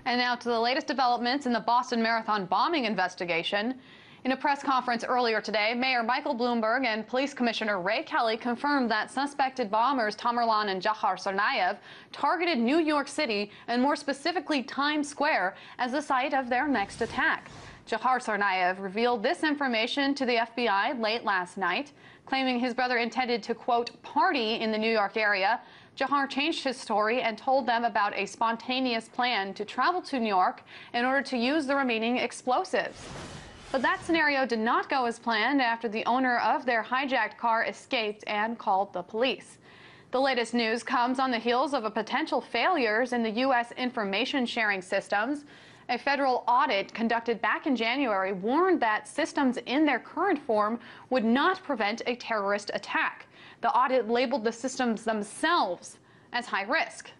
And now to the latest developments in the Boston Marathon bombing investigation. In a press conference earlier today, Mayor Michael Bloomberg and Police Commissioner Ray Kelly confirmed that suspected bombers Tamerlan and Dzhokhar Tsarnaev targeted New York City, and more specifically Times Square, as the site of their next attack. Dzhokhar Tsarnaev revealed this information to the FBI late last night, claiming his brother intended to, quote, party in the New York area. Dzhokhar changed his story and told them about a spontaneous plan to travel to New York in order to use the remaining explosives. But that scenario did not go as planned after the owner of their hijacked car escaped and called the police. The latest news comes on the heels of potential failures in the U.S. information sharing systems. A federal audit conducted back in January warned that systems in their current form would not prevent a terrorist attack. The audit labeled the systems themselves as high risk.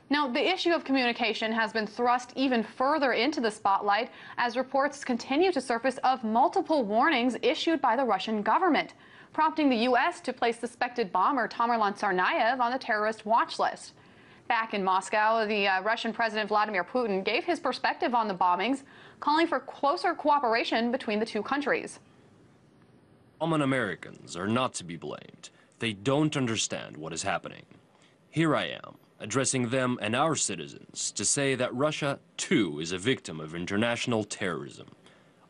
Now, the issue of communication has been thrust even further into the spotlight as reports continue to surface of multiple warnings issued by the Russian government, prompting the U.S. to place suspected bomber Tamerlan Tsarnaev on the terrorist watch list. Back in Moscow, the Russian President Vladimir Putin gave his perspective on the bombings, calling for closer cooperation between the two countries. Common Americans are not to be blamed. They don't understand what is happening. Here I am, addressing them and our citizens to say that Russia, too, is a victim of international terrorism.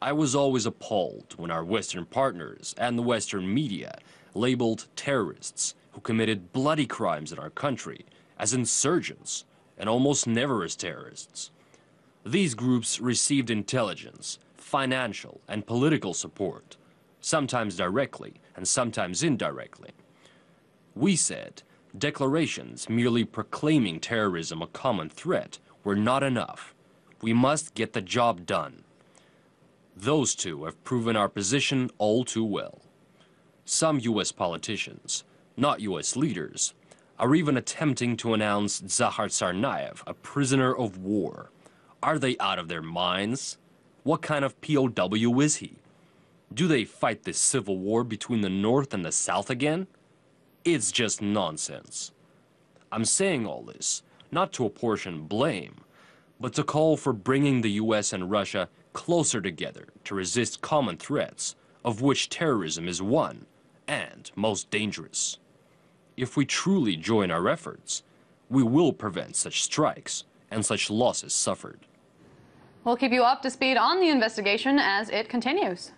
I was always appalled when our Western partners and the Western media labeled terrorists who committed bloody crimes in our country as insurgents and almost never as terrorists. These groups received intelligence, financial and political support, sometimes directly and sometimes indirectly. We said declarations merely proclaiming terrorism a common threat were not enough. We must get the job done. Those two have proven our position all too well. Some U.S. politicians, not U.S. leaders, are even attempting to announce Dzhokhar Tsarnaev a prisoner of war. Are they out of their minds? What kind of POW is he? Do they fight this civil war between the North and the South again? It's just nonsense. I'm saying all this not to apportion blame, but to call for bringing the U.S. and Russia closer together to resist common threats, of which terrorism is one and most dangerous. If we truly join our efforts, we will prevent such strikes and such losses suffered. We'll keep you up to speed on the investigation as it continues.